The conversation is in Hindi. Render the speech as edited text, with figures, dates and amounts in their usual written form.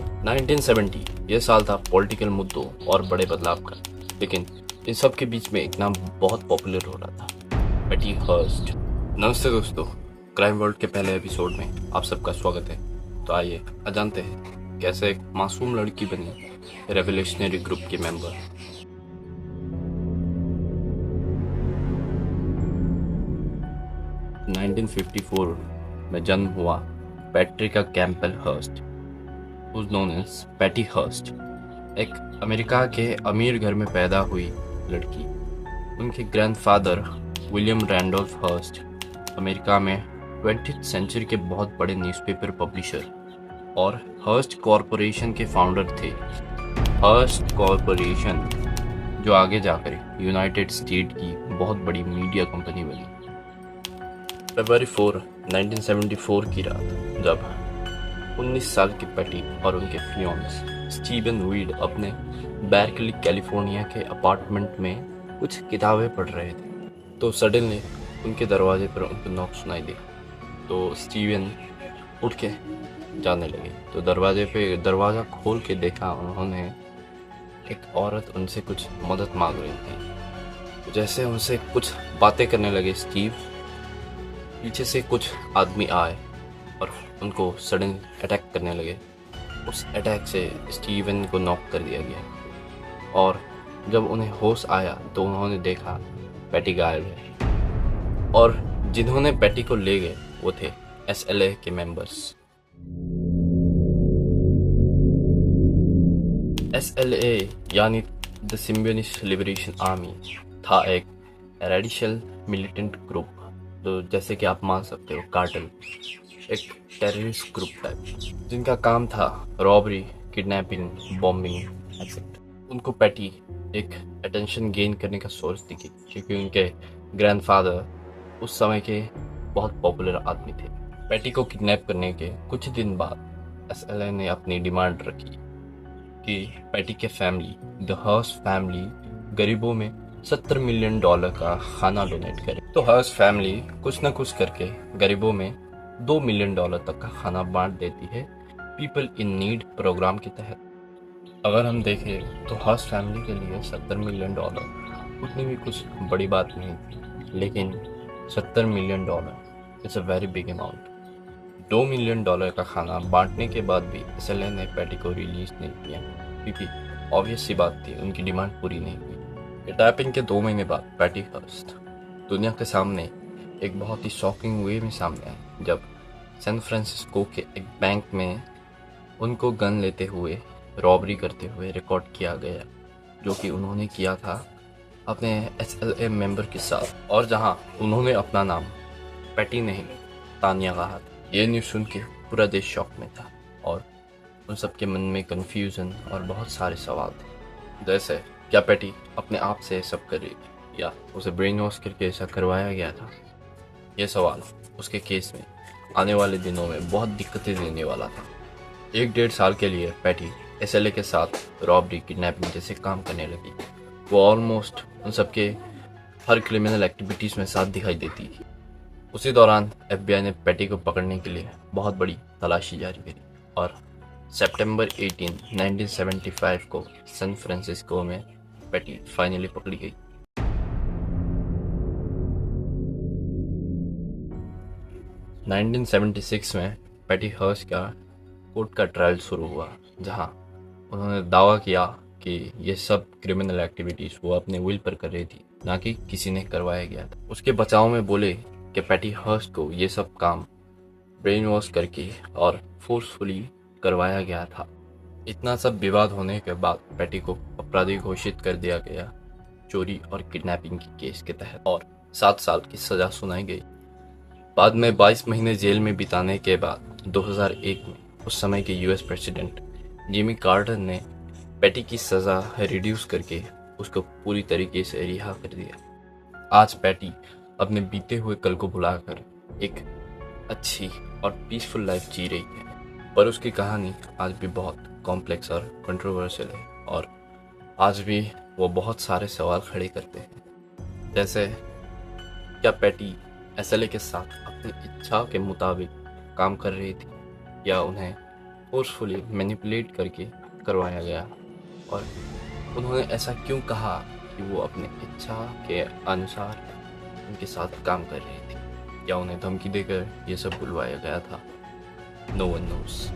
1970 ये साल था पॉलिटिकल मुद्दों और बड़े बदलाव का, लेकिन इन सब के बीच में एक नाम बहुत पॉपुलर हो रहा था, पेटी हर्स्ट। नमस्ते दोस्तों, क्राइम वर्ल्ड के पहले एपिसोड में आप सबका स्वागत है। तो आइए जानते हैं कैसे एक मासूम लड़की बनी रेवोल्यूशनरी ग्रुप की मेंबर। नाइनटीन 1954 में जन्म हुआ Patricia Campbell Hearst, known as Patty Hearst, एक अमेरिका के अमीर घर में पैदा हुई लड़की। उनके grandfather William Randolph Hearst America में 20th सेंचुरी के बहुत बड़े न्यूज़पेपर पब्लिशर और हर्स्ट कॉरपोरेशन के फाउंडर थे। हर्स्ट कॉरपोरेशन जो आगे जाकर यूनाइटेड स्टेट की बहुत बड़ी मीडिया कंपनी बनी। फरवरी 4, 1974 की रात जब 19 साल की पेटी और उनके फियांस स्टीवन रीड अपने बेर्कली कैलिफोर्निया के अपार्टमेंट में कुछ किताबें पढ़ रहे थे, तो सडनली उनके दरवाजे पर उनको नॉक सुनाई दी। तो स्टीवन उठ के जाने लगे, तो दरवाज़ा खोल के देखा उन्होंने एक औरत उनसे कुछ मदद मांग रही थी। तो जैसे उनसे कुछ बातें करने लगे स्टीव, पीछे से कुछ आदमी आए और उनको सडन अटैक करने लगे। उस अटैक से स्टीवन को नॉक कर दिया गया और जब उन्हें होश आया तो उन्होंने देखा पैटी गायब है और जिन्होंने पैटी को ले गए वो थे SLA के मेंबर्स। SLA यानी द सिम्बियोनिस्ट लिबरेशन आर्मी था एक रेडिकल मिलिटेंट ग्रुप, तो जैसे कि आप मान सकते हो कार्टेल, एक टेररिस्ट ग्रुप टाइप, जिनका काम था रॉबरी, किडनैपिंग, बॉम्बिंग एक्सेट्रा। उनको पैटी एक अटेंशन गेन करने का सोर्स दिखी क्योंकि उनके ग्रैंडफादर उस समय के बहुत पॉपुलर आदमी थे। पैटी को किडनैप करने के कुछ दिन बाद SLA ने अपनी डिमांड रखी कि पैटी के फैमिली, द हर्स्ट फैमिली, गरीबों में $70 मिलियन का खाना डोनेट करे। तो हर्स्ट फैमिली कुछ न कुछ करके गरीबों में $2 मिलियन तक का खाना बांट देती है पीपल इन नीड प्रोग्राम के तहत। अगर हम देखें तो हर्स्ट फैमिली के लिए $70 मिलियन उतनी भी कुछ बड़ी बात नहीं थी, लेकिन $70 million it's a very big amount. $2 million का खाना बांटने के बाद भी SLA ने पैटी को रिलीज नहीं किया क्योंकि ऑब्वियस सी बात थी, उनकी डिमांड पूरी नहीं हुई। किडनैपिंग के 2 महीने बाद पैटी हर्स्ट दुनिया के सामने एक बहुत ही शॉकिंग वे में सामने आई जब सैन फ्रांसिस्को के एक बैंक में उनको गन लेते हुए रॉबरी करते हुए रिकॉर्ड किया गया, जो कि उन्होंने किया था अपने SLA मेंबर के साथ, और जहां उन्होंने अपना नाम पैटी नहीं तानिया कहा था। ये न्यूज़ सुन के पूरा देश शॉक में था और उन सबके मन में कन्फ्यूज़न और बहुत सारे सवाल थे, जैसे क्या पैटी अपने आप से सब कर रही थी या उसे ब्रेन वॉश करके ऐसा करवाया गया था। ये सवाल उसके केस में आने वाले दिनों में बहुत दिक्कतें देने वाला था। 1-1.5 साल के लिए पैटी SLA के साथ रॉबरी, किडनैपिंग जैसे काम करने लगी। वो ऑलमोस्ट उन सबके हर क्रिमिनल एक्टिविटीज़ में साथ दिखाई देती थी। उसी दौरान FBI ने पैटी को पकड़ने के लिए बहुत बड़ी तलाशी जारी करी और सितंबर 18, 1975 को सैन फ्रांसिस्को में पैटी फाइनली पकड़ी गई। 1976 में पैटी हर्स्ट का कोर्ट का ट्रायल शुरू हुआ, जहां उन्होंने दावा किया कि ये सब क्रिमिनल एक्टिविटीज़ वो अपने विल पर कर रही थी, ना कि किसी ने करवाया गया था। उसके बचाव में बोले कि पैटी हर्स्ट को ये सब काम ब्रेन वॉश करके और फोर्सफुली करवाया गया था। इतना सब विवाद होने के बाद पैटी को अपराधी घोषित कर दिया गया चोरी और किडनैपिंग के केस के तहत और 7 साल की सजा सुनाई गई। बाद में 22 महीने जेल में बिताने के बाद 2001 में उस समय के US प्रेसिडेंट जिमी कार्टर ने पैटी की सज़ा रिड्यूस करके उसको पूरी तरीके से रिहा कर दिया। आज पैटी अपने बीते हुए कल को भुलाकर एक अच्छी और पीसफुल लाइफ जी रही है, पर उसकी कहानी आज भी बहुत कॉम्प्लेक्स और कंट्रोवर्शियल है और आज भी वो बहुत सारे सवाल खड़े करते हैं, जैसे क्या पैटी SLA के साथ अपनी इच्छा के मुताबिक काम कर रही थी या उन्हें फोर्सफुली मैनिपुलेट करके करवाया गया। और उन्होंने ऐसा क्यों कहा कि वो अपने इच्छा के अनुसार उनके साथ काम कर रही थी, या उन्हें धमकी देकर ये सब बुलवाया गया था? No one nose.